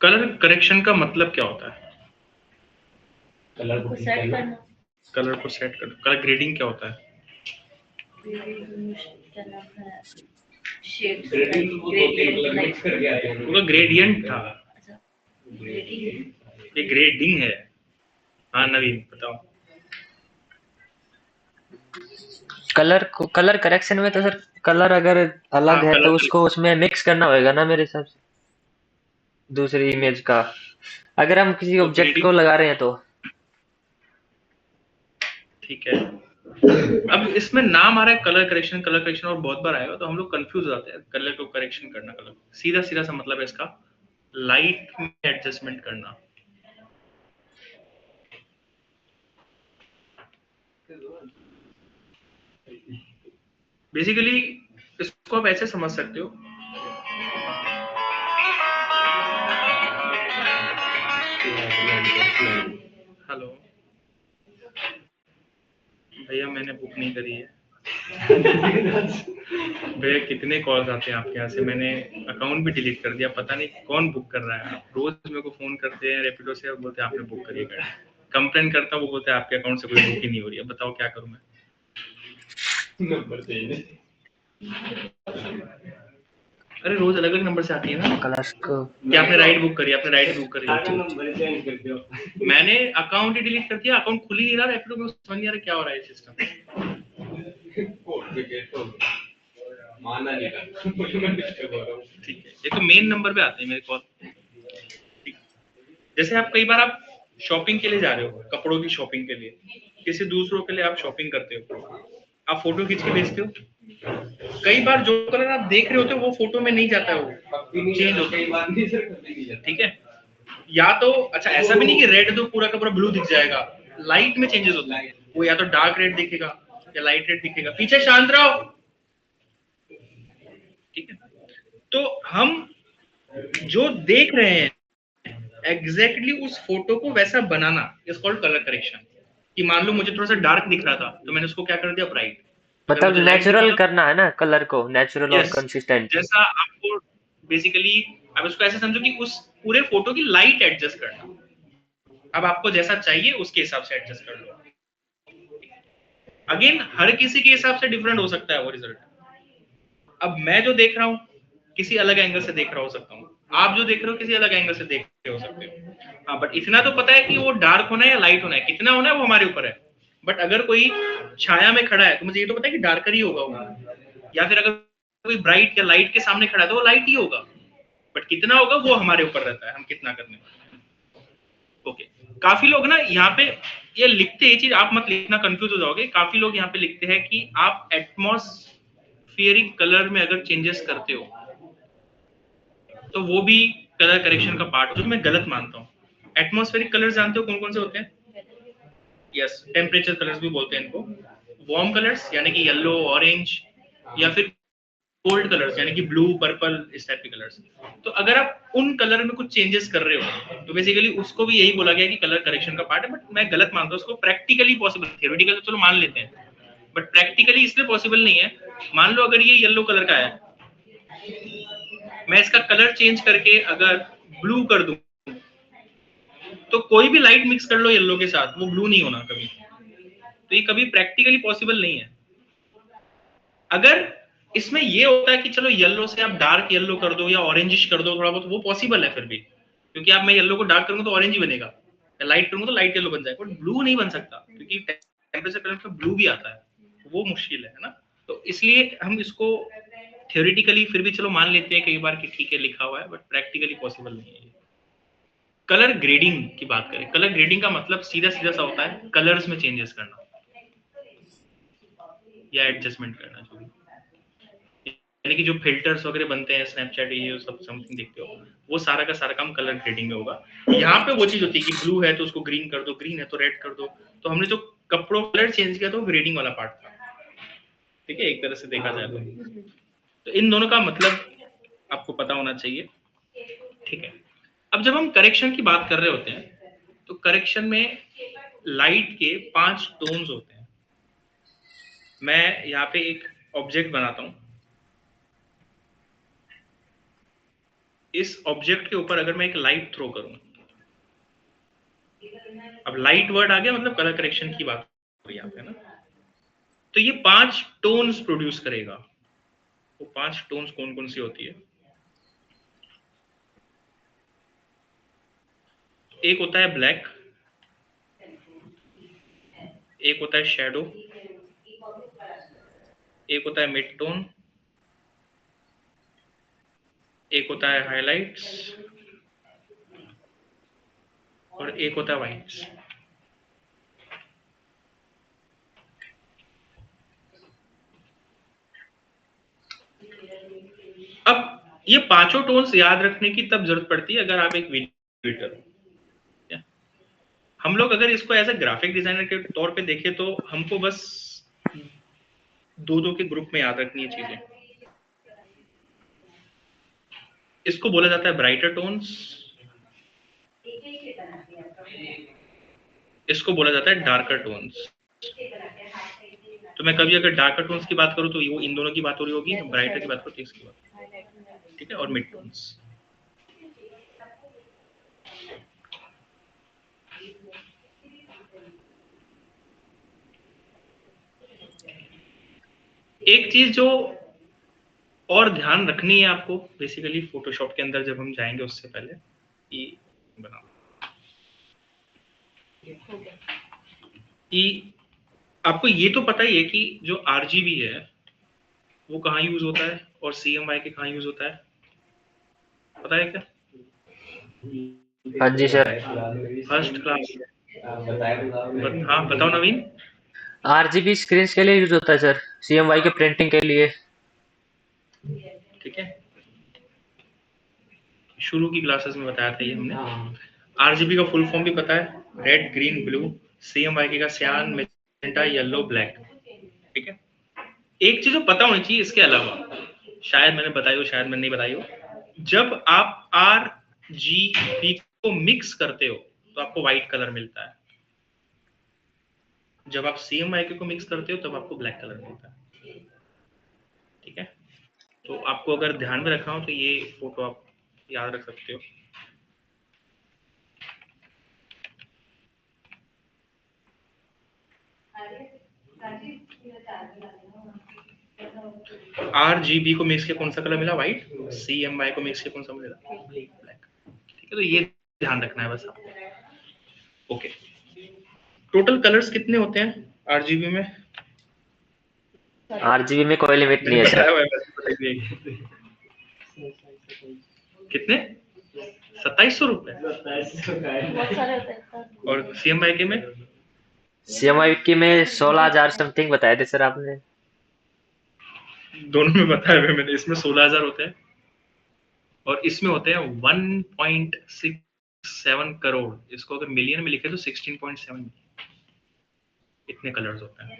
Colour correction का मतलब क्या होता है? कलर को सेट करना। कलर को सेट करना। कलर ग्रेडिंग क्या होता है? वो ग्रेडियंट था, ये ग्रेडिंग है। हाँ नवीन बताओ। कलर करेक्शन में तो सर कलर अगर अलग है तो उसको उसमें मिक्स करना होगा ना मेरे हिसाब से दूसरी इमेज का, अगर हम किसी ऑब्जेक्ट को लगा रहे हैं तो। ठीक है, अब इसमें नाम आ रहा है कलर करेक्शन और बहुत बार आएगा तो हम लोग कंफ्यूज हो जाते हैं। कलर को करेक्शन करना, कलर सीधा सीधा सा मतलब है इसका लाइट में एडजस्टमेंट करना। बेसिकली इसको आप ऐसे समझ सकते हो, हेलो भैया मैंने बुक नहीं करी है। भैया कितने कॉल्स आते हैं आपके यहाँ से, मैंने अकाउंट भी डिलीट कर दिया, पता नहीं कौन बुक कर रहा है। रोज मेरे को फोन करते हैं रैपिडो से और बोलते हैं आपने बुक करी है। कंप्लेन करता हूँ, वो बोलते हैं आपके अकाउंट से कोई बुक ही नहीं हो रही है। बताओ क्या करूँ मैं? नंबर चाहिए। अरे रोज अलग अलग नंबर से आती है ना कलर्स को। क्या आपने राइड बुक करी, आपने राइड बुक करी, नंबर चेंज कर दिया। मैंने अकाउंट ही डिलीट कर दिया, अकाउंट खुल ही नहीं रहा रैपिडो में, समझ नहीं आ रहा क्या हो रहा है सिस्टम। माना नहीं था। ठीक है, ये तो मेन नंबर पे आते हैं मेरे कॉल। जैसे आप कई बार आप शॉपिंग के लिए जा रहे हो, कपड़ों की शॉपिंग के लिए, किसी दूसरों के लिए आप शॉपिंग करते हो, आप फोटो खींच के भेजते हो। कई बार जो कलर आप देख रहे होते हो वो फोटो में नहीं जाता है, वो चेंज होता है। ठीक है, या तो अच्छा ऐसा भी नहीं कि रेड तो पूरा का पूरा ब्लू दिख जाएगा, लाइट में चेंजेस होता है। वो या तो डार्क रेड दिखेगा या लाइट रेड दिखेगा। पीछे शांत रहो, ठीक है। तो हम जो देख रहे हैं एग्जैक्टली उस फोटो को वैसा बनाना इज कॉल्ड कलर करेक्शन। कि मान लो मुझे थोड़ा सा डार्क दिख रहा था तो मैंने उसको क्या कर दिया ब्राइट। मतलब नेचुरल करना है ना कलर को, नेचुरल और कंसिस्टेंट। जैसा आपको बेसिकली अब इसको ऐसे समझो कि उस पूरे फोटो की लाइट एडजस्ट करना। अब आपको जैसा चाहिए उसके हिसाब से एडजस्ट कर लो। अगेन हर किसी के हिसाब से डिफरेंट हो सकता है वो रिजल्ट। अब मैं जो देख रहा हूँ किसी अलग एंगल से देख रहा हो सकता हूँ, आप जो देख रहे हो किसी अलग एंगल से देख रहे हो सकते हो। हाँ बट इतना तो पता है कि वो डार्क होना है या लाइट होना है, कितना होना है वो हमारे ऊपर है। बट अगर कोई छाया में खड़ा है तो मुझे ये तो पता है कि डार्कर ही होगा वो, या फिर अगर कोई ब्राइट या लाइट के सामने खड़ा है तो वो लाइट ही होगा। बट कितना होगा वो हमारे ऊपर रहता है, हम कितना करने वाले। ओके, काफी लोग ना यहाँ पे ये लिखते हैं, चीज आप मत लिखना, कंफ्यूज हो जाओगे। काफी लोग यहाँ पे लिखते हैं कि आप एटमॉस्फेरिक कलर में अगर चेंजेस करते हो तो वो भी कलर करेक्शन का पार्ट, जो मैं गलत मानता हूँ। एटमॉस्फेरिक कलर्स जानते हो कौन कौन से होते हैं? यस, टेम्परेचर कलर्स भी बोलते हैं इनको। वार्म कलर्स यानी कि येलो ऑरेंज, या फिर कोल्ड कलर्स यानी कि ब्लू पर्पल, इस टाइप के कलर्स। तो अगर आप उन कलर में कुछ चेंजेस कर रहे हो तो बेसिकली उसको भी यही बोला गया कि कलर करेक्शन का पार्ट है। बट मैं गलत मानता हूँ उसको। प्रैक्टिकली पॉसिबल, थ्योरेटिकल तो चलो मान लेते हैं, बट प्रैक्टिकली इसलिए पॉसिबल नहीं है। मान लो अगर ये येलो कलर का है, मैं इसका कलर चेंज करके अगर ब्लू कर दूं तो कोई भी लाइट मिक्स कर लो येलो के साथ वो ब्लू नहीं होना कभी। तो ये कभी प्रैक्टिकली पॉसिबल नहीं है। अगर इसमें ये होता है कि चलो येलो से आप डार्क येलो कर दो या ऑरेंजिश कर दो थोड़ा बहुत, वो पॉसिबल है फिर भी, क्योंकि आप मैं येलो को डार्क करूंगा तो ऑरेंज ही बनेगा, या लाइट करूंगा तो लाइट येलो बन जाएगा। बट ब्लू नहीं बन सकता क्योंकि टेम्परेचर कलर में ब्लू भी आता है, वो मुश्किल है ना। तो इसलिए हम इसको थ्योरेटिकली फिर भी चलो मान लेते हैं कई बार कि ठीक है लिखा हुआ है, बट प्रैक्टिकली पॉसिबल नहीं है। कलर ग्रेडिंग की बात करें, कलर ग्रेडिंग का मतलब सीधा सीधा सा होता है कलर्स में चेंजेस करना या एडजस्टमेंट करना, जो भी। यानी कि जो फिल्टर्स वगैरह बनते हैं स्नैपचैट ये सब समथिंग देखते हो, वो सारा का सारा काम कलर ग्रेडिंग में होगा। यहाँ पे वो चीज होती है कि ब्लू है तो उसको ग्रीन कर दो, ग्रीन है तो रेड कर दो। तो हमने जो कपड़ों कलर चेंज किया तो ग्रेडिंग वाला पार्ट था, ठीक है, एक तरह से देखा जाए तो इन दोनों का मतलब आपको पता होना चाहिए, ठीक है। अब जब हम करेक्शन की बात कर रहे होते हैं तो करेक्शन में लाइट के 5 टोन्स होते हैं। मैं यहाँ पे एक ऑब्जेक्ट बनाता हूँ, इस ऑब्जेक्ट के ऊपर अगर मैं एक लाइट थ्रो करूं, अब लाइट वर्ड आ गया, मतलब कलर करेक्शन की बात हो रही है यहाँ पे ना, तो ये 5 टोन्स प्रोड्यूस करेगा। वो 5 टोन्स कौन कौन सी होती है? एक होता है ब्लैक, एक होता है शैडो, एक होता है मिड टोन, एक होता है हाइलाइट्स और एक होता है वाइट्स। अब ये पांचों टोन्स याद रखने की तब जरूरत पड़ती है अगर आप एक वीडियो, हम लोग अगर इसको एज ए ग्राफिक डिजाइनर के तौर पे देखें तो हमको बस दो दो के ग्रुप में याद रखनी है चीजें। इसको बोला जाता है ब्राइटर टोन्स, इसको बोला जाता है डार्कर टोन्स। तो मैं कभी अगर डार्कर टोन्स की बात करूं तो वो इन दोनों की बात हो रही होगी, ब्राइटर की बात करूं तो इसकी बात, ठीक है, और मिड टोन्स। एक चीज जो और ध्यान रखनी है आपको बेसिकली फोटोशॉप के अंदर जब हम जाएंगे उससे पहले, ये बनाओ कि आपको ये तो पता ही है कि जो आरजीबी है वो कहाँ यूज होता है और सीएमवाई के कहाँ यूज होता है, पता है क्या? हाँ जी सर। First class. हाँ बताओ नवीन। आरजीबी स्क्रीन के लिए यूज होता है सर, सीएमवाई के प्रिंटिंग के लिए। ठीक है, शुरू की क्लासेस में बताया था ये हमने। आरजीबी का फुल फॉर्म भी पता है, रेड ग्रीन ब्लू, सीएमवाई का सियान मैजेंटा येलो ब्लैक, ठीक है। एक चीज जो पता होनी चाहिए इसके अलावा, शायद मैंने बताई हो शायद मैंने नहीं बताई हो, जब आप आर जी बी को मिक्स करते हो तो आपको व्हाइट कलर मिलता है, जब आप सीएमवाई को मिक्स करते हो तब आपको ब्लैक कलर मिलता है, ठीक है। तो आपको अगर ध्यान में रखना हो तो ये फोटो आप याद रख सकते हो। आरजीबी को मिक्स के कौन सा कलर मिला? व्हाइट। सीएमवाई को मिक्स के कौन सा मिला? ब्लैक, ठीक है। तो ये ध्यान रखना है बस आपको। ओके, टोटल कलर्स कितने होते हैं आरजीबी में? आरजीबी में कोई लिमिट नहीं मैंने है बताया सर। हुआ है बताइए। कितने? 2700 रुपए। बहुत सारे होते हैं सर। और सीएमवाई के में? सीएमवाई की में 16,000 समथिंग बताए थे सर आपने। दोनों में बताया हुआ है मैंने, इसमें 16,000 होते हैं और इसमें होते हैं 1.67 करोड़। इसको अगर मिलियन में लिखे तो 16.7, इतने कलर्स होते हैं,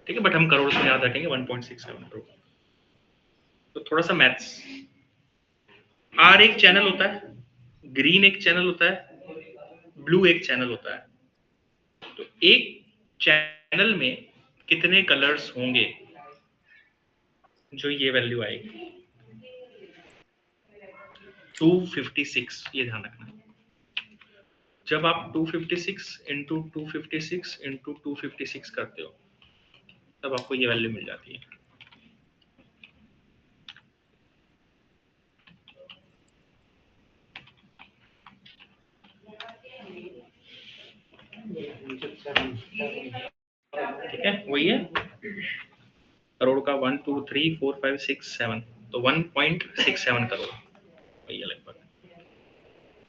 ठीक है। बट हम करोड़ में याद रखेंगे, 1.67 करोड़। तो थोड़ा सा मैथ्स। आर एक चैनल होता है, ग्रीन एक चैनल होता है, ब्लू एक चैनल होता है। तो एक चैनल में कितने कलर्स होंगे जो ये वैल्यू आएगी? 256, ये ध्यान रखना है। जब आप 256 इंटू 256 इंटू 256 करते हो तब आपको ये वैल्यू मिल जाती है। ठीक है, वही है करोड़ का 1 2 3 4 5 6 7, तो 1.67 करोड़ वही है लगभग।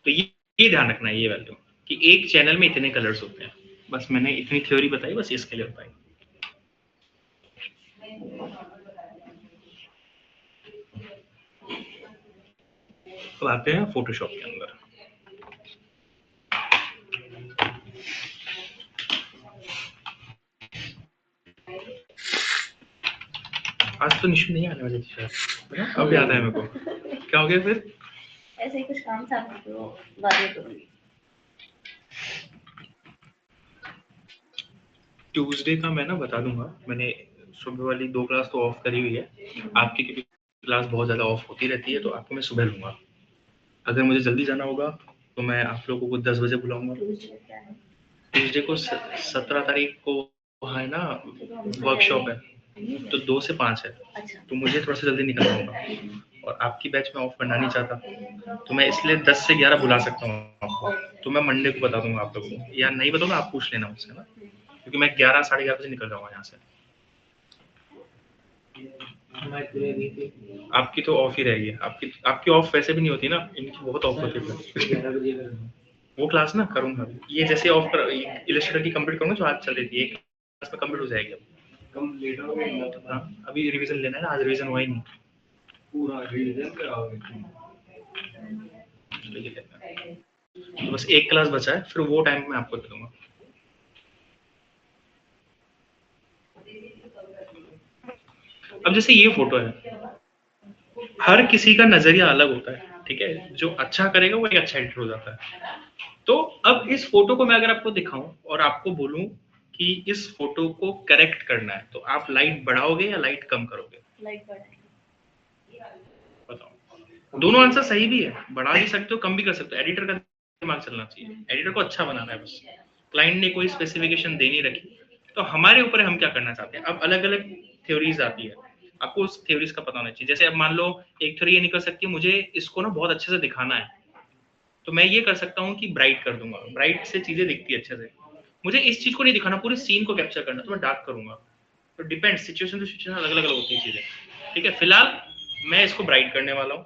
तो ये ध्यान रखना है ये वैल्यू कि एक चैनल में इतने कलर्स होते हैं। बस मैंने इतनी थ्योरी बताई, बस इसके लिए बताई। तो आते हैं फोटोशॉप के अंदर। आज तो निशु नहीं आने वाली थी शायद, अब याद आया मेरे को। क्या हो गया फिर? ऐसे ही कुछ काम था तो बाद में करूंगी। ट्यूसडे का मैं ना बता दूंगा, मैंने सुबह वाली 2 क्लास तो ऑफ करी हुई है आपकी, क्योंकि क्लास बहुत ज़्यादा ऑफ होती रहती है, तो आपको मैं सुबह लूँगा। अगर मुझे जल्दी जाना होगा तो मैं आप लोगों को 10 बजे बुलाऊंगा। ट्यूसडे को 17 तारीख को वहाँ है ना वर्कशॉप है, तो 2 से 5 है, तो मुझे थोड़ा सा जल्दी निकलना होगा और आपकी बैच में ऑफ करना नहीं चाहता, तो मैं इसलिए 10 से 11 बुला सकता हूँ आपको। तो मैं मंडे को बता दूंगा आप लोगों को, या नहीं बताऊंगा, आप पूछ लेना मुझसे ना, क्योंकि मैं 11 साढ़े 11 बजे निकल जाऊंगा यहाँ से। आपकी तो ऑफ ही रहेगी, आपकी ऑफ वैसे भी नहीं होती ना, इनकी बहुत ऑफ होती है। वो क्लास ना करूंगा, ये जैसे ऑफ कर इलस्ट्रेटर की कंप्लीट करूंगा जो आज चल रही थी, एक क्लास में कंप्लीट हो जाएगी। अब कम लेट हो गए। हाँ, अभी रिवीजन लेना है ना, आज रिवीजन हुआ ही नहीं, पूरा रिवीजन कराओगे। तो बस एक क्लास बचा है, फिर वो टाइम मैं आपको दे दूंगा। अब जैसे ये फोटो है, हर किसी का नजरिया अलग होता है, ठीक है, जो अच्छा करेगा वो एक अच्छा एडिटर हो जाता है। तो अब इस फोटो को मैं अगर आपको दिखाऊं और आपको बोलूं कि इस फोटो को करेक्ट करना है, तो आप लाइट बढ़ाओगे या लाइट कम करोगे? लाइट बढ़ाएंगे। बताओ। दोनों आंसर सही भी है, बढ़ा भी सकते हो कम भी कर सकते हो, एडिटर का दिमाग चलना चाहिए, एडिटर को अच्छा बनाना है बस। क्लाइंट ने कोई स्पेसिफिकेशन दे नहीं रखी, तो हमारे ऊपर है हम क्या करना चाहते हैं। अब अलग अलग थ्योरीज आती है, आपको उस थ्योरीज का पता होना चाहिए। जैसे अब मान लो एक थ्योरी ये निकल सकती है, मुझे इसको ना बहुत अच्छे से दिखाना है, तो मैं ये कर सकता हूँ कि ब्राइट कर दूंगा, ब्राइट से चीजें दिखती है अच्छे से। मुझे इस चीज को नहीं दिखाना, पूरे सीन को कैप्चर करना, तो मैं डार्क करूंगा। तो डिपेंड, सिचुएशन टू सिचुएशन अलग अलग होती है चीजें, ठीक है। फिलहाल मैं इसको ब्राइट करने वाला हूँ।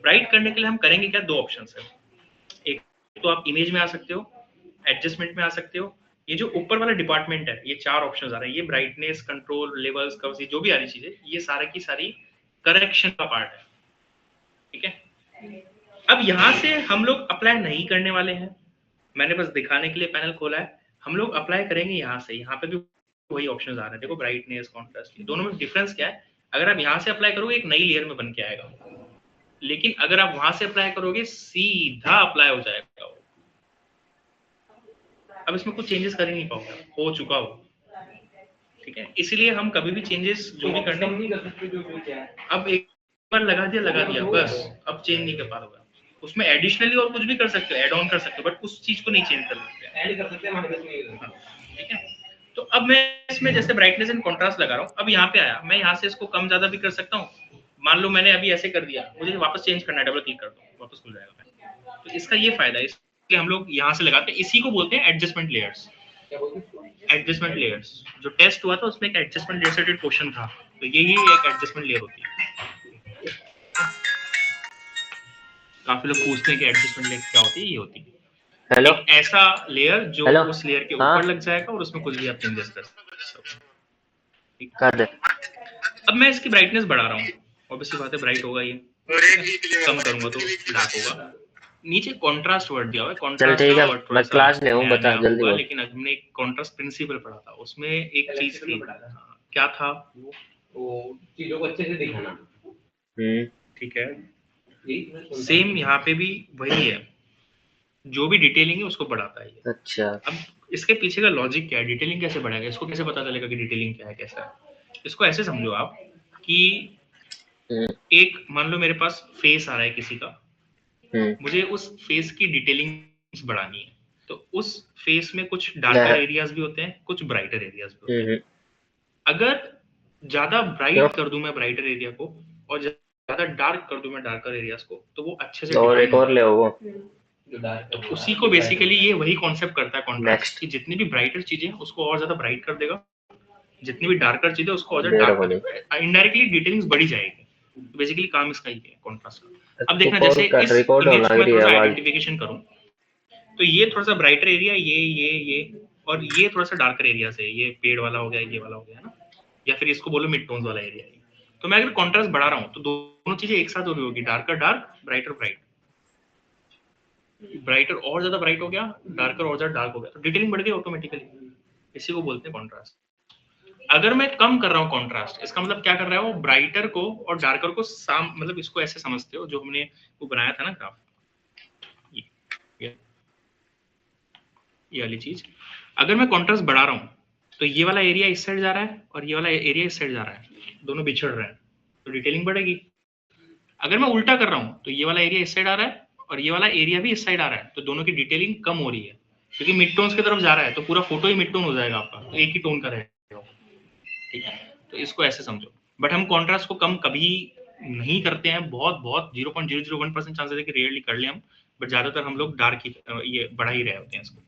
ब्राइट करने के लिए हम करेंगे क्या, 2 ऑप्शन है। एक तो आप इमेज में आ सकते हो, एडजस्टमेंट में आ सकते हो, ये जो ऊपर वाला डिपार्टमेंट है, ये 4 ऑप्शंस आ रहे हैं, ये ब्राइटनेस, कंट्रोल, लेवल्स, कर्व्स, जो भी आ रही चीजें, ये सारा की सारी करेक्शन का पार्ट है, ठीक है। अब यहाँ से हम लोग अप्लाई नहीं करने वाले हैं, मैंने बस दिखाने के लिए पैनल खोला है। हम लोग अप्लाई करेंगे यहाँ से, यहाँ पे भी वही ऑप्शंस आ रहे हैं, देखो ब्राइटनेस, कॉन्ट्रास्ट, दोनों में डिफरेंस क्या है। अगर आप यहाँ से अप्लाई करोगे एक नई लेयर में बन के आएगा, लेकिन अगर आप वहां से अप्लाई करोगे सीधा अप्लाई हो जाएगा। अब इसमें कुछ चेंजेस कर ही नहीं पाओगे, हो चुका हो, ठीक है। इसलिए हम कभी भी चेंजेस जो भी करने नहीं कर सकते, जो भी क्या है, अब एक बार लगा दिया बस, अब चेंज नहीं कर पाओगे। उसमें एडिशनली और कुछ भी कर सकते हो, ऐड ऑन कर सकते हो, बट उस चीज को नहीं चेंज कर सकते, ऐड कर सकते हैं, ठीक है। तो अब मैं इसमें जैसे ब्राइटनेस एंड कंट्रास्ट लगा रहा हूँ, अब यहाँ पे आया, मैं यहाँ से इसको कम ज्यादा भी कर सकता हूँ। मान लो मैंने अभी ऐसे कर दिया, मुझे वापस चेंज करना है, डबल क्लिक कर दो, वापस खुल जाएगा। तो इसका ये फायदा है, इसलिए हम लोग यहाँ से लगाते हैं, इसी को बोलते हैं एडजस्टमेंट लेयर्स। एडजस्टमेंट लेयर्स, जो टेस्ट हुआ था उसमें एक एडजस्टमेंट लेयर से क्वेश्चन था, तो यही एक एडजस्टमेंट लेयर होती है। काफी लोग पूछते हैं कि एडजस्टमेंट लेयर क्या होती है, ये होती है हेलो एक ऐसा लेयर जो हेलो उस लेयर के हाँ ऊपर लग जाएगा और उसमें कुछ भी आप चेंजेस कर सकते हो, ठीक। कर दे। अब मैं इसकी ब्राइटनेस बढ़ा रहा हूँ, ऑब्वियसली बात है ब्राइट होगा ये, कम करूंगा तो डार्क होगा। नीचे कॉन्ट्रास्ट वर्ड दिया हुआ है, चल कॉन्ट्रास्ट ठीक का है, वर्ड थोड़ा मैं सा क्लास में हूँ, नया बता नया जल्दी होगा, बोल। लेकिन हमने एक कॉन्ट्रास्ट प्रिंसिपल पढ़ा था, उसमें एक चीज थी, क्या था वो चीजों को अच्छे से दिखाना, ठीक है। सेम यहाँ पे भी वही है, जो भी डिटेलिंग है उसको बढ़ाता है ये। अच्छा अब इसके पीछे का लॉजिक क्या है, डिटेलिंग कैसे बढ़ाएगा, इसको कैसे पता चलेगा कि डिटेलिंग क्या है, कैसा है। इसको ऐसे समझो आप कि एक मान लो मेरे पास फेस आ रहा है किसी का, मुझे उस फेस की डिटेलिंग बढ़ानी है, तो उस फेस में कुछ डार्कर एरियाज भी होते हैं, कुछ ब्राइटर एरियाज भी होते हैं। अगर ज्यादा ब्राइट कर दूं मैं ब्राइटर एरिया को और ज्यादा डार्क कर दूं मैं डार्कर एरियाज को, तो वो अच्छे से और डिफाइन एक और ले आओ वो। तो उसी को बेसिकली ये वही कॉन्सेप्ट करता है कॉन्ट्रास्ट, कि जितनी भी ब्राइटर चीजें हैं उसको और ज्यादा ब्राइट कर देगा, जितनी भी डार्कर चीजें उसको और ज्यादा डार्क कर देगा, इनडायरेक्टली डिटेलिंग्स बढ़ी जाएगी। तो बेसिकली काम इसका ही है कॉन्ट्रास्ट का। अब देखना जैसे इस इमेज को मैं थोड़ा सा आइडेंटिफिकेशन करूं, तो ये थोड़ा सा ब्राइटर एरिया, ये और ये थोड़ा सा डार्कर एरिया से, ये पेड़ वाला हो गया, ये वाला हो गया ना, या फिर इसको बोलो मिड टोन्स वाला एरिया। तो मैं अगर कॉन्ट्रास्ट बढ़ा रहा हूँ तो दोनों चीजें एक साथ हो रही होगी, darker dark, brighter bright. Brighter और ज्यादा ब्राइट हो गया, डार्कर और ज्यादा डार्क हो गया, तो डिटेलिंग बढ़ गई ऑटोमेटिकली, इसी को बोलते हैं कॉन्ट्रास्ट। अगर मैं कम कर रहा हूँ कॉन्ट्रास्ट, इसका मतलब क्या कर रहा है वो, ब्राइटर को और डार्कर को मतलब इसको ऐसे समझते हो जो हमने वो बनाया था ना ग्राफ, ये वाली चीज। अगर मैं कॉन्ट्रास्ट बढ़ा रहा हूँ तो ये वाला एरिया इस साइड जा रहा है और ये वाला एरिया इस साइड जा रहा है, दोनों बिछड़ रहे हैं, तो डिटेलिंग बढ़ेगी। अगर मैं उल्टा कर रहा हूँ तो ये वाला एरिया इस साइड आ रहा है और ये वाला एरिया भी इस साइड आ रहा है, तो दोनों की डिटेलिंग कम हो रही है, क्योंकि मिड टोन्स की तरफ जा रहा है, तो पूरा फोटो ही मिड टोन हो जाएगा आपका, तो एक ही टोन का रहेगा, ठीक है। तो इसको ऐसे समझो। बट हम कॉन्ट्रास्ट को कम कभी नहीं करते हैं, बहुत बहुत 0.001% चांसेस है कि रेयरली कर ले हम, बट ज्यादातर हम लोग डार्क ही ये बढ़ा ही रहे होते हैं इसको,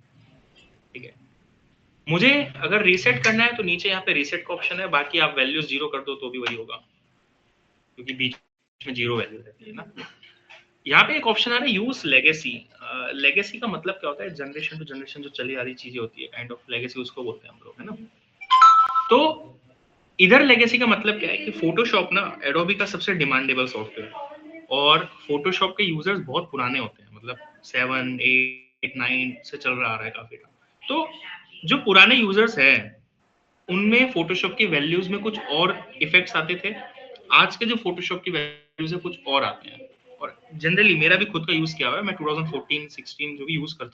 ठीक है। मुझे अगर रीसेट करना है तो नीचे यहाँ पे रीसेट का ऑप्शन है, बाकी आप वैल्यूज 0 कर दो तो भी वही होगा, क्योंकि बीच में 0 वैल्यू रहती है ना। यहाँ पे एक ऑप्शन है ना, यूज लेगेसी। लेगेसी का मतलब क्या होता है, जनरेशन टू जनरेशन जो चली आ रही चीजें होती है, काइंड ऑफ लेगेसी उसको बोलते हैं हम लोग, है ना। तो इधर लेगेसी का मतलब क्या है कि फोटोशॉप ना एडोबी का सबसे डिमांडेबल सॉफ्टवेयर, और फोटोशॉप के यूजर्स बहुत पुराने होते हैं, मतलब 7, 8, 9 से चल रहा आ रहा है काफी टाइम। तो जो पुराने यूजर्स हैं उनमें फोटोशॉप की वैल्यूज में कुछ और इफेक्ट्स आते थे, आज के जो फोटोशॉप की वैल्यूज है कुछ और आते हैं। और जनरली मेरा भी खुद का यूज किया हुआ है, मैं 2014-16 जो भी यूज कर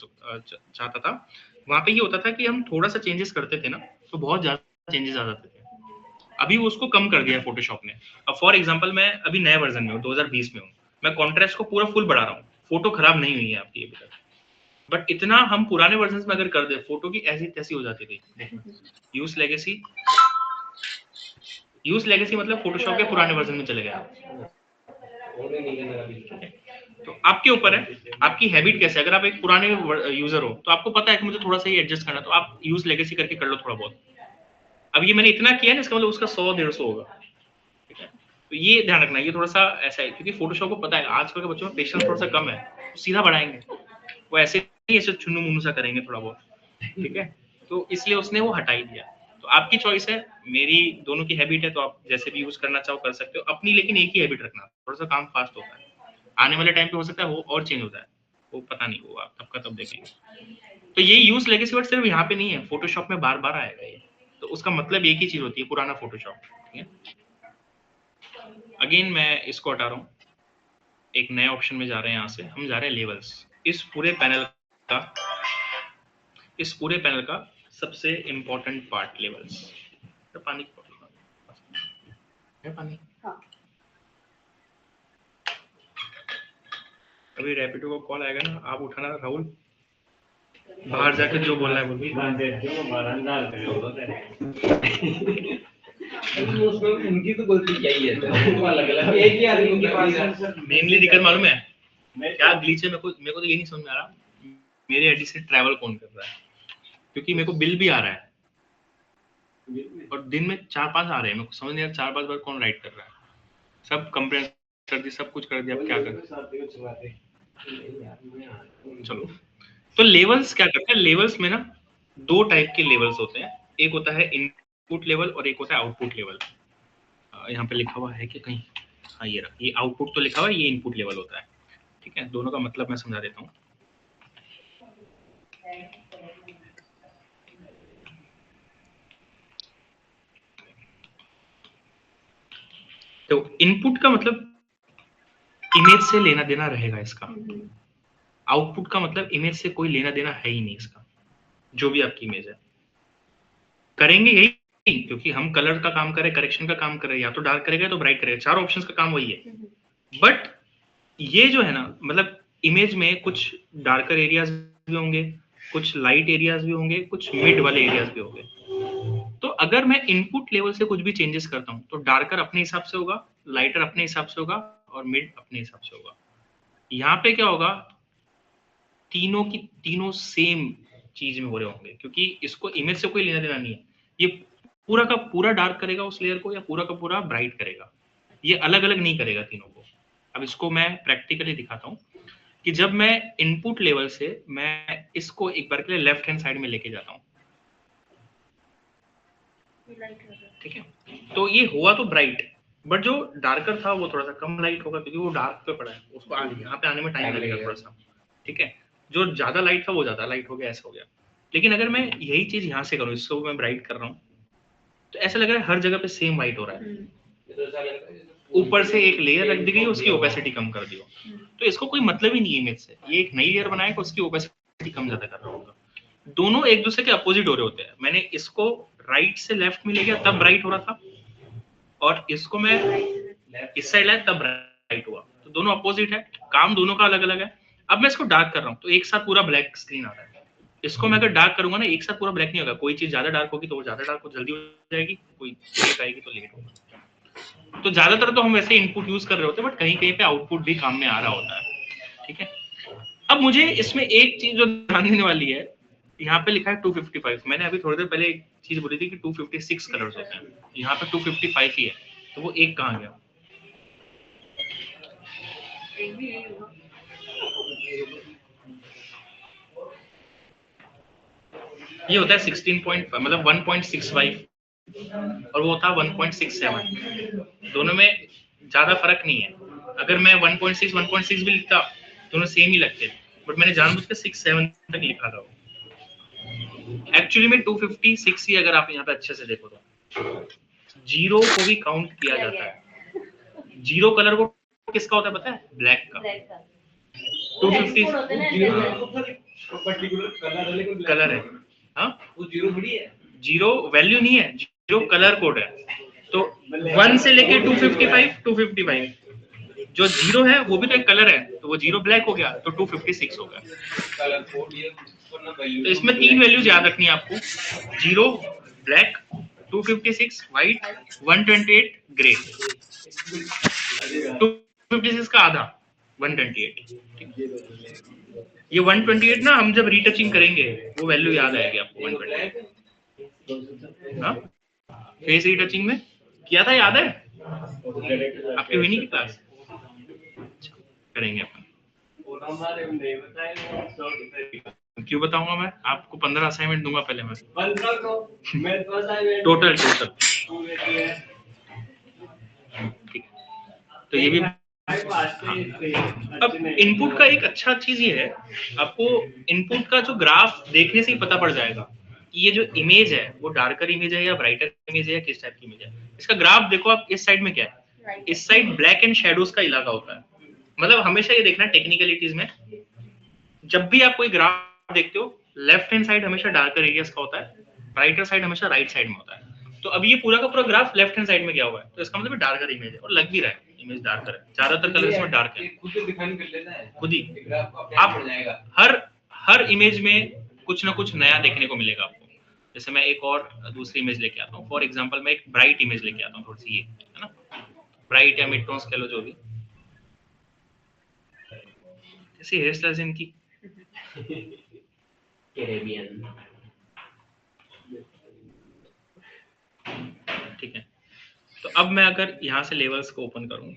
चाहता था, वहां पे ये होता था कि हम थोड़ा सा चेंजेस करते थे ना तो बहुत ज्यादा चेंजेस आ जाते थे। अभी वो उसको कम कर दिया है फोटोशॉप ने। अब फॉर एग्जांपल मैं अभी नए वर्जन में हूँ, 2020 में हूँ, मैं कॉन्ट्रास्ट को पूरा फुल बढ़ा रहा हूँ, फोटो खराब नहीं हुई है आपकी अभी तक, बट इतना हम पुराने वर्जन में अगर कर दे फोटो की ऐसी तैसी हो जाती थी। यूज लेगेसी, यूज लेगेसी मतलब फोटोशॉप के पुराने वर्जन में चले गए। तो आपके ऊपर है, आपकी हैबिट कैसे है। अगर आप एक पुराने यूजर हो तो आपको पता है कि मुझे थोड़ा सा ही एडजस्ट करना है, तो आप यूज लेगेसी करके कर लो थोड़ा बहुत। अब ये मैंने इतना किया ना, इसका मतलब उसका 100-150 होगा, ठीक है। तो ये ध्यान रखना, ये थोड़ा सा ऐसा है, क्योंकि फोटोशॉप को पता है आजकल के बच्चों में पेशेंस थोड़ा सा कम है, तो सीधा बढ़ाएंगे, वो ऐसे नहीं ऐसे चुन्नू मुन्नू सा करेंगे थोड़ा बहुत, ठीक है। तो इसलिए उसने वो हटा ही दिया। तो आपकी चॉइस है, मेरी दोनों की हैबिट है, तो आप जैसे भी यूज करना चाहो कर सकते हो अपनी, लेकिन एक ही हैबिट रखना, थोड़ा सा काम फास्ट होता है, आने वाले टाइम पे हो सकता है वो और चेंज होता है, वो पता नहीं, वो आप तब का तब देखेंगे। तो ये यूज लेगेसी वर्ड सिर्फ यहाँ पे नहीं है, फोटोशॉप में बार बार आएगा ये, तो उसका मतलब एक ही चीज होती है, पुराना फोटोशॉप, ठीक है। अगेन मैं इसको हटा रहा हूँ, एक नए ऑप्शन में जा रहे हैं, यहाँ से हम जा रहे हैं लेवल्स। इस पूरे पैनल का सबसे इंपॉर्टेंट पार्ट लेवल्स। तो पानी की बोतल है, पानी। हाँ। अभी रैपिडो को कॉल आएगा ना, आप उठाना राहुल, बाहर जाकर जो बोलना है बोलिए। उनकी तो गलती क्या ही है, एक ही आदमी के पास मेनली दिक्कत मालूम है क्या ग्लिच है, मेरे को तो ये नहीं समझ में आ रहा मेरे आईडी से ट्रैवल कौन कर रहा है, क्योंकि मेरे को बिल भी आ रहा है और दिन में 4-5 आ रहे हैं, मेरे को समझ नहीं आ रहा 4-5 बार कौन राइट कर रहा है। सब कंप्रेस कर दी, सब कुछ कर दिया, अब क्या करें। चलो, तो लेवल्स क्या करते हैं, लेवल्स में ना 2 टाइप के लेवल्स होते हैं, एक होता है इनपुट लेवल और एक होता है आउटपुट लेवल। यहाँ पे लिखा हुआ है कि कहीं, हाँ ये रहा, ये आउटपुट तो लिखा हुआ है, ये इनपुट लेवल होता है, ठीक है। दोनों का मतलब मैं समझा देता हूँ। तो इनपुट का मतलब इमेज से लेना देना रहेगा इसका, आउटपुट का मतलब इमेज से कोई लेना देना है ही नहीं इसका, जो भी आपकी इमेज है करेंगे यही, क्योंकि हम कलर का काम करें, करेक्शन का काम करें, या तो डार्क करेगा तो ब्राइट करेगा, चारों ऑप्शंस का काम वही है। बट ये जो है ना, मतलब इमेज में कुछ डार्कर एरियाज भी होंगे, कुछ लाइट एरियाज भी होंगे, कुछ मिड वाले एरियाज भी होंगे। तो अगर मैं इनपुट लेवल से कुछ भी चेंजेस करता हूँ तो डार्कर अपने हिसाब से होगा, लाइटर अपने हिसाब से होगा और मिड अपने हिसाब से होगा। यहाँ पे क्या होगा, तीनों सेम चीज में हो रहे होंगे, क्योंकि इसको इमेज से कोई लेना देना नहीं है। ये पूरा का पूरा डार्क करेगा उस लेयर को या पूरा का पूरा ब्राइट करेगा, ये अलग अलग नहीं करेगा तीनों को। अब इसको मैं प्रैक्टिकली दिखाता हूँ कि जब मैं इनपुट लेवल से मैं इसको एक बार के लिए लेफ्ट हैंड साइड में लेके जाता हूँ, ठीक है, तो ये हुआ तो ब्राइट, बट जो डार्कर था वो थोड़ा सा कम लाइट होगा, क्योंकि वो डार्क पे पड़ा है, उसको यहाँ पे आने में टाइम लगेगा थोड़ा सा, ठीक है। जो ज्यादा लाइट था वो ज्यादा लाइट हो गया, ऐसा हो गया। लेकिन अगर मैं यही चीज यहाँ से करूँ, इसको मैं ब्राइट कर रहा हूँ, तो ऐसा लग रहा है हर जगह पे सेम वाइट हो रहा है। ऊपर से एक लेयर रख दी गई, उसकी ओपेसिटी कम कर दी हो, तो इसको कोई मतलब ही नहीं है इमेज से। ये एक नई लेयर बनाएगा, उसकी ओपेसिटी कम ज्यादा कर रहा होगा। दोनों एक दूसरे के अपोजिट हो रहे होते हैं। मैंने इसको राइट से लेफ्ट में ले गया तब राइट हो रहा था, और इसको मैं इस साइड लाया तब राइट हुआ। तो दोनों अपोजिट है, काम दोनों का अलग अलग है। अब मैं इसको डार्क कर रहा हूँ तो एक साथ पूरा ब्लैक स्क्रीन आ रहा है। इसको मैं अगर डार्क करूंगा ना, एक साथ पूरा ब्लैक नहीं होगा। कोई चीज ज्यादा डार्क होगी तो वो ज्यादा डार्क जल्दी हो जाएगी, कोई लेट आएगी तो लेट होगा। तो ज्यादातर तो हम वैसे इनपुट यूज कर रहे होते हैं, बट कहीं कहीं पे आउटपुट भी काम में आ रहा होता है। ठीक है, अब मुझे इसमें एक चीज जो ध्यान देने वाली है, यहाँ पे लिखा है 255। मैंने अभी थोड़ी देर पहले एक चीज बोली थी कि 256 कलर्स होते हैं, यहाँ पे 255 ही है, तो वो एक कहाँ गया? ये होता है 16.5, मतलब 1.65, और वो था 1.67। दोनों में ज्यादा फर्क नहीं है। अगर मैं 1.6 भी लिखता, दोनों सेम ही लगते, बट मैंने जानबूझ के 67 तक लिखा था। एक्चुअली में 256 ही, अगर आप यहाँ पे अच्छे से देखो तो जीरो को भी काउंट किया जाता है। जीरो कलर को किसका होता है पता है? ब्लैक का। 250 कलर है। हाँ, वो जीरो थोड़ी है, जीरो वैल्यू नहीं है, जीरो कलर कोड है। तो 1 से लेके 255 जो जीरो है वो भी तो एक कलर है, तो वो जीरो ब्लैक हो गया, तो 256 हो गया। तो इसमें 3 वैल्यूज याद रखनी है आपको, जीरो ब्लैक, 256 व्हाइट, 128 ग्रे। 256 का आधा 128। ये 128 ना, हम जब रीटचिंग करेंगे वो वैल्यू याद आएगी आपको। 128 हाँ, फेस रीटचिंग में किया था, याद है आपकी हुई नहीं की क्लास? करेंगे अपन। क्यों बताऊंगा मैं आपको? 15 असाइनमेंट दूंगा पहले मैं। टोटल ठीक। तो ये भी हाँ। अब इनपुट का एक अच्छा चीज ये है, आपको इनपुट का जो ग्राफ देखने से ही पता पड़ जाएगा कि ये जो इमेज है वो डार्कर इमेज है या ब्राइटर इमेज है या किस टाइप की इमेज है। इसका ग्राफ देखो आप, इस साइड में क्या है? इस साइड ब्लैक एंड शेडोज का इलाका होता है। मतलब हमेशा ये देखना टेक्निकलिटीज में, जब भी आप कोई ग्राफ देखते हो, लेफ्ट हैंड साइड हमेशा डार्कर एरियाज का होता है, राइटर साइड हमेशा राइट साइड में होता है। तो अब ये पूरा का पूरा ग्राफ लेफ्ट हैंड साइड में गया हुआ है, तो इसका मतलब डार्कर इमेज है, और लग भी रहा है इमेज डार्कर है। ज्यादातर कलर इसमें डार्क है, खुद डिफाइन कर लेता है खुद ही। आप हर इमेज में कुछ ना कुछ नया देखने को मिलेगा आपको। जैसे मैं एक और दूसरी इमेज लेके आता हूँ, फॉर एग्जांपल मैं एक ब्राइट इमेज लेके आता हूँ, थोड़ी सी ये है ना, ब्राइट या मिड टोन्स कह लो, जो भी। जैसे हेयर स्टाइल्स इनकी कैरेबियन, ठीक है। तो अब मैं अगर यहाँ से लेवल्स को ओपन करूँ,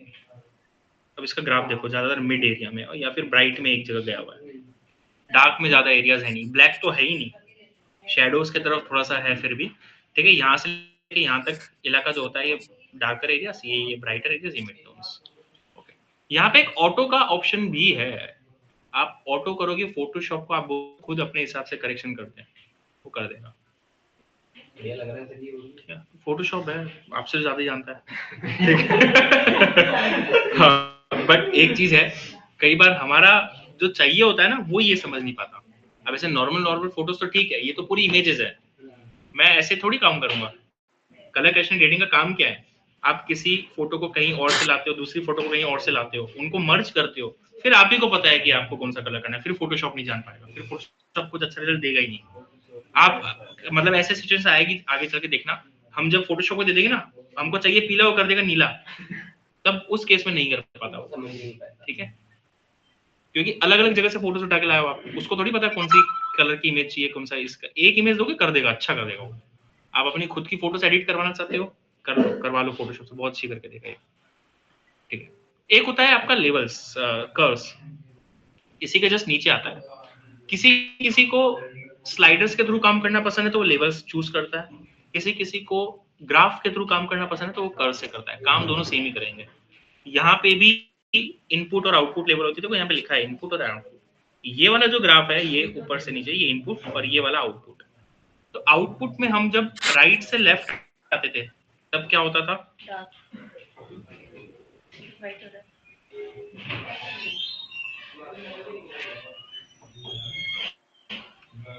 अब इसका ग्राफ देखो, ज्यादातर मिड एरिया में या फिर ब्राइट में एक जगह गया हुआ है, डार्क में ज्यादा एरियाज है नहीं, ब्लैक तो है ही नहीं, शेडोज की तरफ थोड़ा सा है फिर भी, ठीक है। यहाँ से लेके यहाँ तक इलाका जो होता है, ये डार्कर एरियाज, ये ब्राइटर एरियाज, ये मिड टोन्स। ओके, यहाँ पे एक ऑटो का ऑप्शन भी है। आप ऑटो करोगे फोटोशॉप को, आप खुद अपने हिसाब से करेक्शन करते हैं, वो कर देगा। बढ़िया लग रहा है, फोटोशॉप है, आपसे ज्यादा ही जानता है। हाँ, बट एक चीज है, कई बार हमारा जो चाहिए होता है ना, वो ये समझ नहीं पाता। अब ऐसे नॉर्मल फोटोज तो ठीक है, ये तो पूरी इमेजेस है, मैं ऐसे थोड़ी काम करूंगा। कलर करेक्शन ग्रेडिंग का काम क्या है? आप किसी फोटो को कहीं और से लाते हो, दूसरी फोटो को कहीं और से लाते हो, उनको मर्ज करते हो, फिर आप ही को पता है कि आपको कौन सा कलर करना है। फिर फोटोशॉप नहीं जान पाएगा, फिर फोटोशॉप कुछ अच्छा रिजल्ट देगा ही नहीं। आप मतलब ऐसे सिचुएशन आएगी आगे चल के, देखना हम जब फोटोशॉप को दे देंगे ना, हमको चाहिए पीला, वो कर देगा नीला, तब उस केस में नहीं कर पाता वो, ठीक है। क्योंकि अलग अलग जगह से फोटोज उठा के लाया हो आप, उसको थोड़ी पता कौन सी कलर की इमेज चाहिए, कौन सा इसका। एक इमेज दोगे, कर देगा, अच्छा कर देगा वो। आप अपनी खुद की फोटोज एडिट करवाना चाहते हो, करवा लो फोटोशॉप से, बहुत अच्छी करके देगा, ठीक है। एक होता है आपका लेवल्स, कर्व्स, इसी के जस्ट नीचे आता है। किसी को स्लाइडर्स के थ्रू काम करना पसंद है तो वो लेवल्स चूज करता है, किसी को ग्राफ के थ्रू काम करना पसंद है तो वो कर्व से करता है। काम दोनों सेम ही करेंगे। यहाँ पे भी इनपुट और आउटपुट लेवल होती है, तो यहाँ पे लिखा है इनपुट और आउटपुट। ये वाला जो ग्राफ है, ये ऊपर से नीचे, ये इनपुट और ये वाला आउटपुट। तो आउटपुट में हम जब राइट से लेफ्ट आते थे तब क्या होता था? राइट हो रहा है।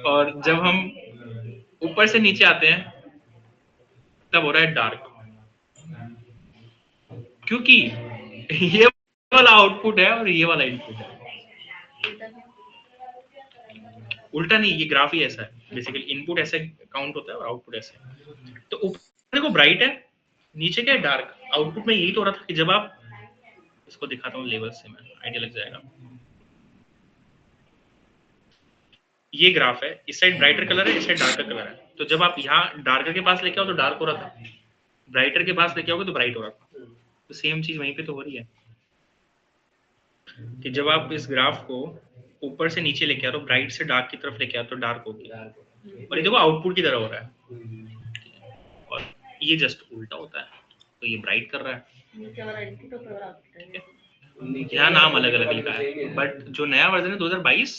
और जब हम ऊपर से नीचे आते हैं तब हो रहा है डार्क, क्योंकि ये वाला आउटपुट है और ये वाला इनपुट है। उल्टा नहीं, ये ग्राफ ही ऐसा है बेसिकली, इनपुट ऐसे काउंट होता है और आउटपुट ऐसे। तो ऊपर देखो ब्राइट है, नीचे क्या है डार्क। आउटपुट में यही तो हो रहा था कि जब आप, इसको दिखाता हूँ लेवल से, मैं आइडिया लग जाएगा। ये ग्राफ है, इस साइड ब्राइटर कलर है, इस साइड डार्कर कलर है। तो जब आप यहाँ डार्कर के पास लेके आओ तो डार्क हो रहा था, ब्राइटर के पास लेके आओगे तो ब्राइट हो रहा था। तो सेम चीज वहीं पे तो हो रही है कि जब आप इस ग्राफ को ऊपर से नीचे लेके आओ तो ब्राइट से डार्क की तरफ लेके आओ तो डार्क होगी, और ये देखो आउटपुट की तरह हो रहा है, और ये जस्ट उल्टा होता है। तो ये ब्राइट कर रहा है, नीचे वाला इनपुट ऊपर वाला आउटपुट है। यहाँ नाम अलग अलग लिखा है, बट जो नया वर्जन है 2022,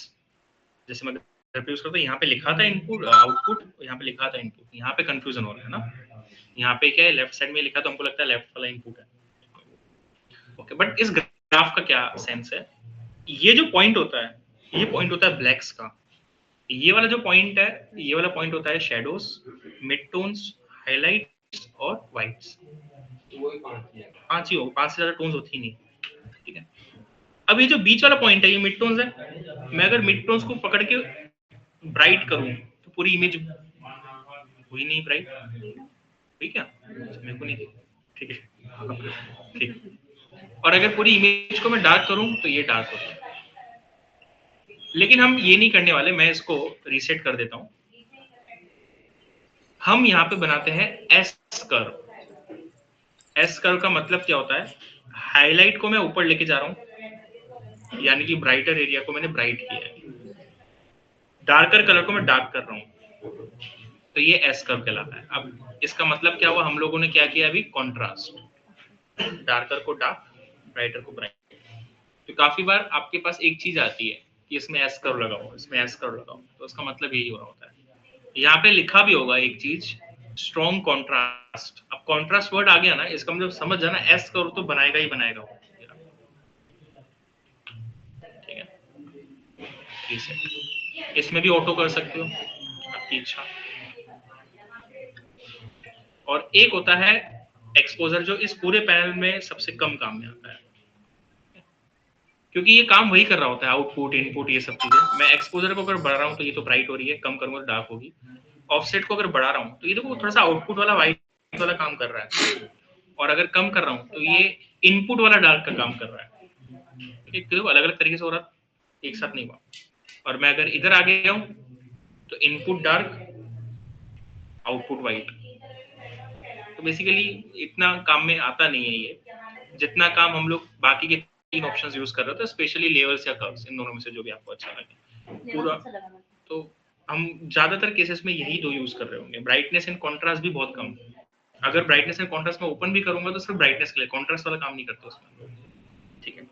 जैसे मैं यूज करता हूँ, यहाँ पे लिखा था इनपुट आउटपुट, यहाँ पे लिखा था इनपुट। यहाँ पे कंफ्यूजन हो रहा है ना, यहाँ पे क्या है लेफ्ट साइड में लिखा तो हमको लगता है लेफ्ट वाला इनपुट है। ओके, बट इस ग्राफ का क्या सेंस है? ये जो पॉइंट होता है, ये पॉइंट होता है ब्लैक्स का। ये वाला जो पॉइंट है, ये वाला पॉइंट होता है शेडोज, मिड टोन्स, हाइलाइट्स और व्हाइट्स। पांच ही हो, 5 से ज्यादा टोन्स होती ही नहीं, ठीक है। अब ये जो बीच वाला पॉइंट है, ये मिड टोन्स है। मैं अगर मिड टोन्स को पकड़ के ब्राइट करूं तो पूरी इमेज हुई नहीं ब्राइट, ठीक है, मेरे को नहीं थी, ठीक है, ठीक। और अगर पूरी इमेज को मैं डार्क करूं तो ये डार्क होता है। लेकिन हम ये नहीं करने वाले, मैं इसको रीसेट कर देता हूं। हम यहाँ पे बनाते हैं एस कर्व। एस कर्व का मतलब क्या होता है? हाईलाइट को मैं ऊपर लेके जा रहा हूं, यानी कि ब्राइटर एरिया को मैंने ब्राइट किया है, डार्कर कलर को मैं डार्क कर रहा हूं, तो ये एस कर्व कहलाता है। अब इसका मतलब क्या हुआ? हम लोगों ने क्या किया अभी? कॉन्ट्रास्ट, डार्कर को डार्क, ब्राइटर को ब्राइट। तो काफी बार आपके पास एक चीज आती है कि इसमें एस कर्व लगाओ, इसमें एस कर्व लगाओ, तो उसका मतलब यही हो रहा होता है। यहाँ पे लिखा भी होगा एक चीज, स्ट्रॉन्ग कॉन्ट्रास्ट। अब कॉन्ट्रास्ट वर्ड आ गया ना, इसका मतलब समझ जाना एस कर्व तो बनाएगा ही बनाएगा, ठीक है। इसमें भी ऑटो कर सकते हो, आपकी इच्छा। और एक होता है एक्सपोजर, जो इस पूरे पैनल में सबसे कम काम में आता है, क्योंकि ये काम वही कर रहा होता है, आउटपुट इनपुट ये सब चीजें। मैं एक्सपोजर को अगर बढ़ा रहा हूँ तो ये तो ब्राइट हो रही है, कम करूंगा तो डार्क होगी। ऑफसेट को अगर बढ़ा रहा हूँ तो ये देखो थोड़ा सा आउटपुट वाला वाइट वाला काम कर रहा है, और अगर कम कर रहा हूँ तो ये इनपुट वाला डार्क का काम कर रहा है। तो अलग अलग तरीके से हो रहा, एक साथ नहीं हुआ। और मैं अगर इधर आ गया हूँ तो इनपुट डार्क, आउटपुट वाइट। तो बेसिकली इतना काम में आता नहीं है ये, जितना काम हम लोग बाकी के 3 ऑप्शंस यूज कर रहे थे, स्पेशली लेवल्स या कर्व्स, इन दोनों में से जो भी आपको अच्छा लगे पूरा। तो हम ज्यादातर केसेस में यही 2 यूज कर रहे होंगे। ब्राइटनेस एंड कॉन्ट्रास्ट भी बहुत कम। अगर ब्राइटनेस एंड कॉन्ट्रास्ट में ओपन भी करूंगा तो सिर्फ ब्राइटनेस के लिए, कॉन्ट्रास्ट वाला काम नहीं करता उसमें, ठीक है।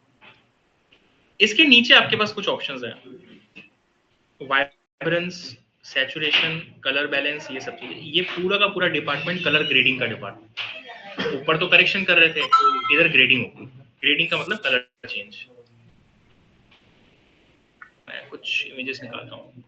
इसके नीचे आपके पास कुछ ऑप्शंस हैं, वाइब्रेंस, सैचुरेशन, कलर बैलेंस, ये सब चीजें। ये पूरा का पूरा डिपार्टमेंट कलर ग्रेडिंग का डिपार्टमेंट। ऊपर तो करेक्शन कर रहे थे, इधर ग्रेडिंग होगी। ग्रेडिंग का मतलब कलर चेंज। मैं कुछ इमेजेस निकालता हूँ।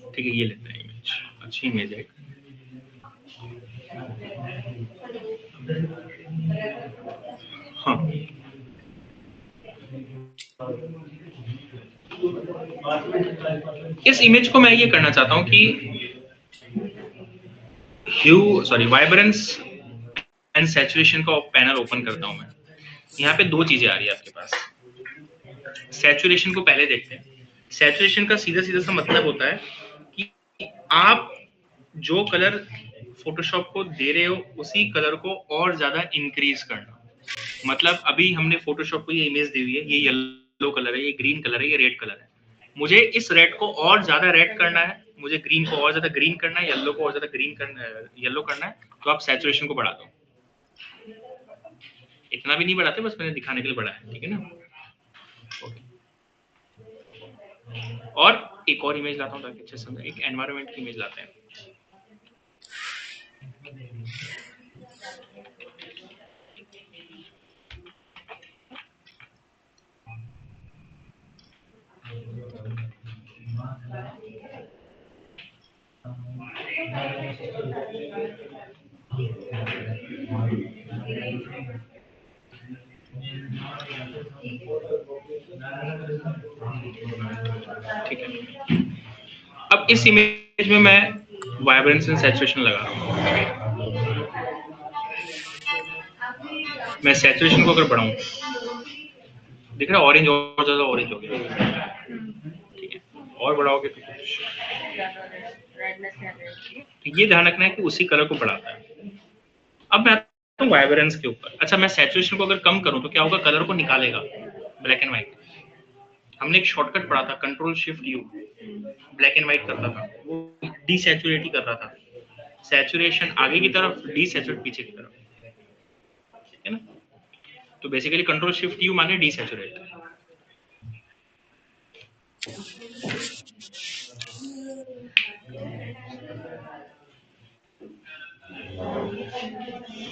ठीक है, ये लेते हैं इमेज, अच्छी इमेज है। हाँ, इस इमेज को मैं ये करना चाहता हूँ कि वाइब्रेंस एंड सैचुरेशन का पैनल ओपन करता हूँ मैं। यहाँ पे 2 चीजें आ रही है आपके पास। सैचुरेशन को पहले देखते हैं। सैचुरेशन का सीधा सीधा सा मतलब होता है कि आप जो कलर फोटोशॉप को दे रहे हो उसी कलर को और ज्यादा इंक्रीज करना। मतलब अभी हमने फोटोशॉप को ये इमेज दी हुई है, ये येलो येलो कलर है, ये ग्रीन कलर है, ये रेड कलर है। मुझे इस रेड को और ज्यादा रेड करना है, मुझे ग्रीन को और ज्यादा ग्रीन करना है, येलो को और ज्यादा ग्रीन करना है, येलो करना है, तो आप सैचुरेशन को बढ़ा दो। इतना भी नहीं बढ़ाते, बस मैंने दिखाने के लिए बढ़ाया, ठीक है ना। ओके। और एक और इमेज लाता हूँ ताकि अच्छे से समझे, एक एनवायरनमेंट की इमेज लाते हैं। ठीक है, अब इस इमेज में मैं वाइब्रेंस एंड सैचुरेशन लगा रहा हूँ। मैं सैचुरेशन को अगर बढ़ाऊं, दिख रहा है ऑरेंज और ज्यादा ऑरेंज हो गया, ठीक है, और बढ़ाओगे तो कुछ, तो ये ध्यान रखना है कि उसी कलर को बढ़ाता है। अब मैं आता हूं वाइब्रेंस के ऊपर। अच्छा, मैं सैचुरेशन को अगर कम करूं तो क्या होगा, कलर को निकालेगा, ब्लैक एंड व्हाइट। हमने एक शॉर्टकट पढ़ा था, control shift you, black and white करता था, वो डीसैचुरेट ही कर रहा था, सैचुरेशन आगे की तरफ, डीसैचुरेट पीछे की तरफ, ठीक है ना। तो बेसिकली कंट्रोल शिफ्ट यू माने डीसैचुरेट।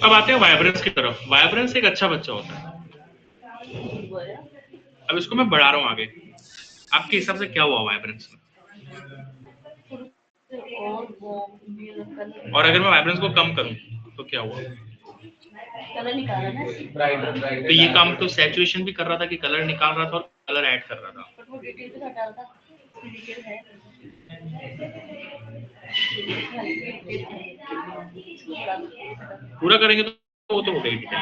अब आते हैं वाइब्रेंस की तरफ। वाइब्रेंस एक अच्छा बच्चा होता है। अब इसको मैं बढ़ा रहा हूँ आगे, आपके हिसाब से क्या हुआ वाइब्रेंस में? और अगर मैं वाइब्रेंस को कम करूं तो क्या हुआ? कलर निकाला ना, तो ये काम तो सैचुरेशन भी कर रहा था कि कलर निकाल रहा था और कलर ऐड कर रहा था। बट वो डिटेल भी हटा था, डिटेल है, पूरा करेंगे तो वो तो हो गई डिटेल,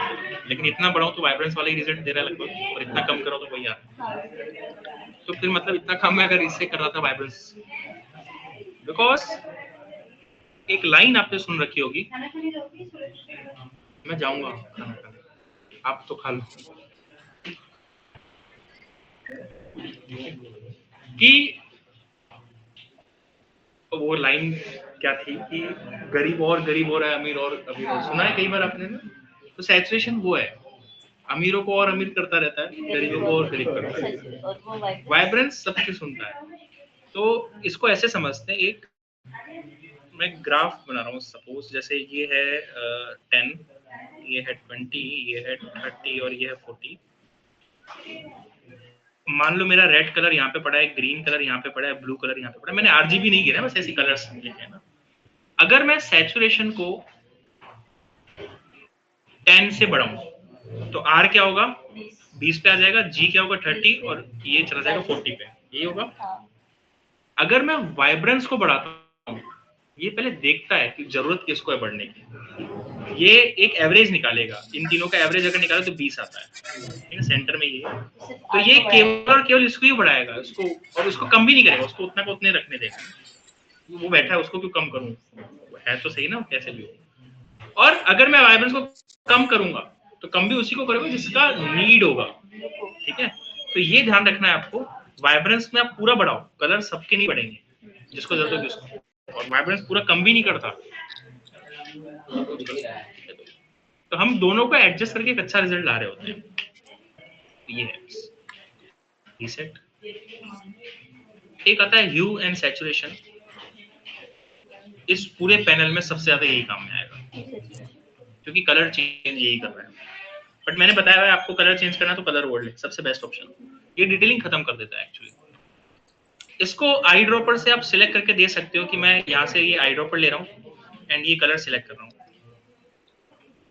लेकिन इतना बढ़ाऊं तो वाइब्रेंस वाला ही रिजल्ट दे रहा है लगभग, और इतना कम करो तो वही आ रहा है। तो फिर मतलब इतना कम मैं अगर इससे कर रहा था वाइब्रेंस, बिकॉज एक लाइन आपने सुन रखी होगी, मैं जाऊंगा खाना खाने, आप तो खा लो, कि तो वो लाइन क्या थी कि गरीब और गरीब हो रहा है, अमीर और अमीर हो, सुना है कई बार आपने ना। तो सैचुरेशन वो है, अमीरों को और अमीर करता रहता है, गरीबों को और गरीब करता है, और वो वाइब्रेंस सबकी सुनता है। तो इसको ऐसे समझते हैं, एक मैं ग्राफ बना रहा हूँ, सपोज जैसे ये है 10, ये है 20, ये है 30 और ये है 40। मान लो मेरा रेड कलर यहाँ पे पड़ा है, ग्रीन कलर यहाँ पे पड़ा है, ब्लू कलर यहाँ पे पड़ा है, मैंने आरजीबी नहीं गिना, बस ऐसे कलर्स लिखे हैं ना। अगर मैं सैचुरेशन को 10 से बढ़ाऊं तो आर क्या होगा, 20 पे आ जाएगा, जी क्या होगा 30, और ये चला जाएगा 40 पे, ये होगा। अगर मैं वाइब्रेंस को बढ़ाता हूँ, ये पहले देखता है कि जरूरत किसको है बढ़ने की, ये एक एवरेज निकालेगा, इन तीनों का एवरेज अगर निकाले तो 20 आता है, ठीक है, सेंटर में ये, तो ये केवल और केवल इसको ही बढ़ाएगा, उसको, और उसको कम भी नहीं करेगा, उसको उतना को उतने रखने देगा। वो बैठा है, उसको क्यों कम करूं, है तो सही ना, कैसे भी हो। और अगर मैं वाइब्रेंस को कम करूंगा तो कम भी उसी को करूंगा जिसका नीड होगा, ठीक है। तो ये ध्यान रखना है आपको, वाइब्रेंस में आप पूरा बढ़ाओ, कलर सबके नहीं बढ़ेंगे, जिसको जरूरत होगी उसको, और वाइब्रेंस पूरा कम भी नहीं करता। तो हम दोनों को एडजस्ट करके एक अच्छा रिजल्ट ला रहे होते हैं। ये है रीसेट। एक आता है ह्यू एंड सैचुरेशन, इस पूरे पैनल में सबसे ज्यादा यही काम में आएगा, क्योंकि कलर चेंज यही कर रहा है। बट मैंने बताया है आपको, कलर चेंज करना तो कलर वर्ल्ड है सबसे बेस्ट ऑप्शन, ये डिटेलिंग खत्म कर देता है एक्चुअली। इसको आई ड्रॉपर से आप सिलेक्ट करके दे सकते हो कि मैं यहाँ से ये आई ड्रॉपर ले रहा हूँ एंड ये कलर सिलेक्ट कर रहा हूँ।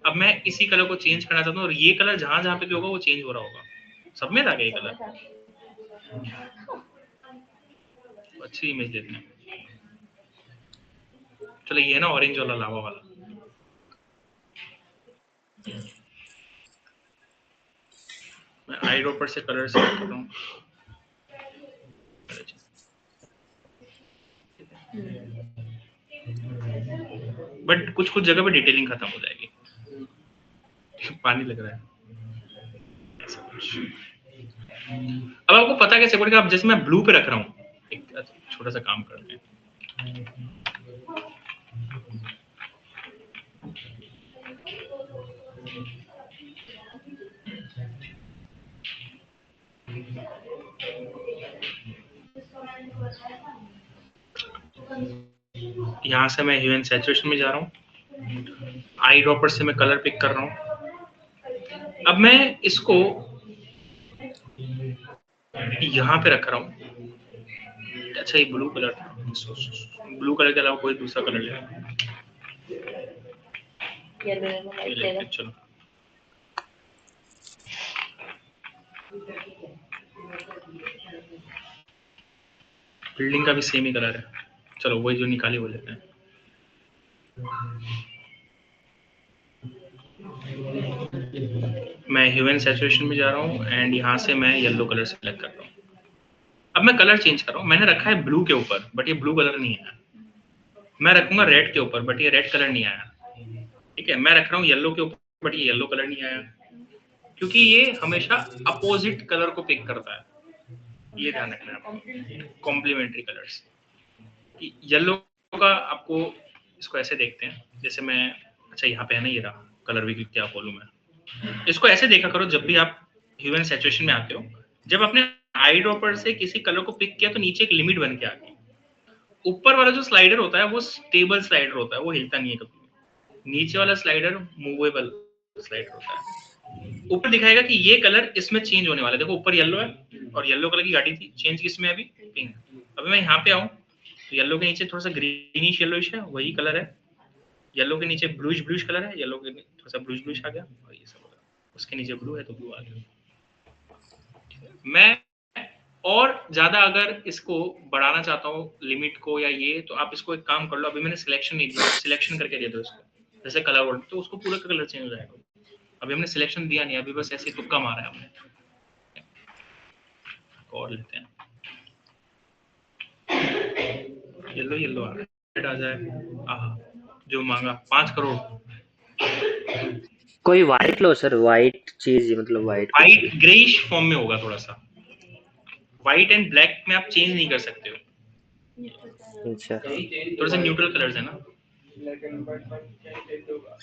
अब मैं इसी कलर को चेंज करना चाहता हूँ, और ये कलर जहां जहां पे भी होगा वो चेंज हो रहा होगा, सब में था ये कलर। अच्छी इमेज लेते हैं, चलो ये है ना ऑरेंज वाला, लावा वाला, मैं आई ड्रॉपर से कलर सेलेक्ट कर रहा हूँ। बट कुछ कुछ जगह पे डिटेलिंग खत्म हो जाएगी, पानी लग रहा है ऐसा कुछ। अब आपको पता कैसे पड़ेगा? अब जैसे मैं ब्लू पे रख रहा हूँ, एक छोटा सा काम करते हैं। यहाँ से मैं ह्यू एंड सैचुरेशन में जा रहा हूँ, आई ड्रॉपर से मैं कलर पिक कर रहा हूँ। अब मैं इसको यहाँ पे रख रहा हूँ। अच्छा, ये ब्लू कलर था, ब्लू कलर के अलावा कोई दूसरा कलर ले इलेक्ट्रिक। चलो, बिल्डिंग का भी सेम ही कलर है, चलो वही जो निकाली वो लेते हैं। मैं ह्यू एंड सैचुरेशन में जा रहा हूँ एंड यहाँ से मैं येलो कलर सेलेक्ट कर रहा हूँ। अब मैं कलर चेंज कर रहा हूँ, मैंने रखा है ब्लू के ऊपर, बट ये ब्लू कलर नहीं है। मैं रखूंगा रेड के ऊपर, बट ये रेड कलर नहीं आया। ठीक है, मैं रख रहा हूँ येलो के ऊपर, बट ये येलो कलर नहीं आया, क्योंकि ये हमेशा अपोजिट कलर को पिक करता है। ये ध्यान रखना है, कॉम्प्लीमेंट्री कलर्स। येलो का आपको इसको ऐसे देखते हैं, जैसे मैं, अच्छा यहाँ पे है ना, ये रहा कलर भी, क्या बोलूं मैं, इसको ऐसे देखा करो जब भी आप ह्यू एंड सैचुरेशन में आते हो, जब आपने आई ड्रॉपर से किसी कलर को पिक किया तो नीचे एक लिमिट बन के आ गई। ऊपर वाला जो स्लाइडर होता है वो स्टेबल स्लाइडर होता है, वो हिलता नहीं है कभी। नीचे वाला स्लाइडर मूवेबल स्लाइडर होता है। ऊपर दिखाएगा कि ये कलर इसमें चेंज होने वाला है। देखो ऊपर येलो है और येलो कलर की गाड़ी थी, चेंज किसमें अभी? पिंक। अभी मैं यहाँ पे आऊँ तो येलो के नीचे थोड़ा सा ग्रीनिश येलोइश है, वही कलर है। येलो के नीचे ब्लूइश ब्लूइश कलर है, येलो के थोड़ा सा ब्लूइश ब्लूइश आ गया, और ये सब होगा। उसके नीचे ब्लू है तो ब्लू आ गया। मैं और ज्यादा अगर इसको बढ़ाना चाहता हूँ लिमिट को या ये, तो आप इसको एक काम कर लो, अभी मैंने सिलेक्शन नहीं दिया, सिलेक्शन करके दे दो इसको, जैसे कलर वर्ड, तो उसको पूरा का कलर चेंज हो जाएगा। अभी हमने सिलेक्शन दिया नहीं, अभी बस ऐसे तुक्का मारा है हमने। और लेते हैं येलो, येलो आ रेड आ जाए। आहा, जो मांगा 5 करोड़। कोई वाइट लो सर, वाइट चीज, मतलब वाइट वाइट ग्रेइश फॉर्म में होगा थोड़ा सा। व्हाइट एंड ब्लैक में आप चेंज नहीं कर सकते हो, अच्छा, थोड़ा सा न्यूट्रल कलर्स है ना। ब्लैक एंड व्हाइट चेंज होगा।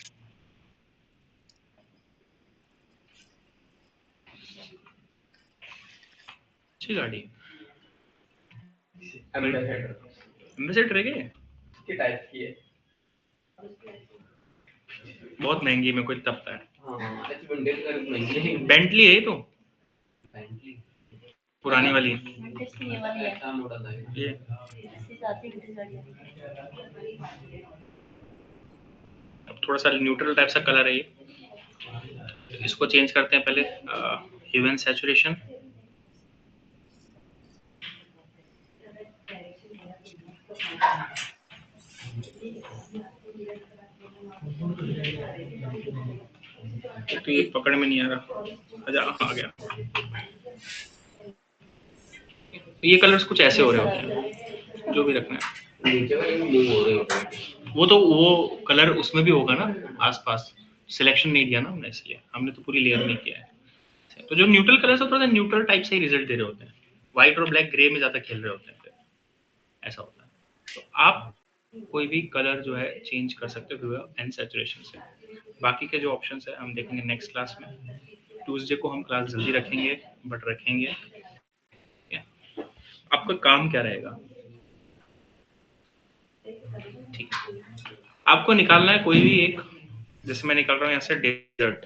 अच्छी गाड़ी एम्बेसडर एम्बेसडर है क्या? के टाइप की है, बहुत महंगी, में कोई तपता है। हाँ अच्छी बंडल कर महंगी है। बेंटली है ये तो, बेंटली पुरानी वाली ये वाली है, ऐसा मॉडल है ये। इससे जाती है गाड़ी। अब थोड़ा सा न्यूट्रल टाइप सा कलर है ये, तो इसको चेंज करते हैं पहले, ह्यू एंड सैचुरेशन। तो ये पकड़ में नहीं आ रहा, अच्छा आ गया। ये कलर्स कुछ ऐसे हो रहे होते हैं, जो भी रखना है। नीचे वाले में मूव हो रहे होते हैं। वो तो वो कलर उसमें भी होगा ना आसपास, सिलेक्शन नहीं दिया ना हमने, इसलिए हमने तो पूरी लेयर नहीं किया है। तो जो न्यूट्रल कलर्स है थोड़ा सा न्यूट्रल टाइप से ही रिजल्ट दे रहे होते हैं, व्हाइट और ब्लैक ग्रे में ज्यादा खेल रहे होते हैं, फिर ऐसा होता है। तो आप कोई भी कलर जो है चेंज कर सकते हो ह्यू एंड सैचुरेशन से। बाकी के जो ऑप्शंस है हम देखेंगे नेक्स्ट क्लास में। ट्यूसडे को हम क्लास जल्दी रखेंगे, बट रखेंगे। आपका काम क्या रहेगा? ठीक है, आपको निकालना है कोई भी एक, जैसे मैं निकाल रहा हूँ यहाँ से डेजर्ट,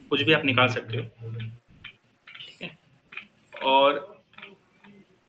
कुछ भी आप निकाल सकते हो। ठीक है, और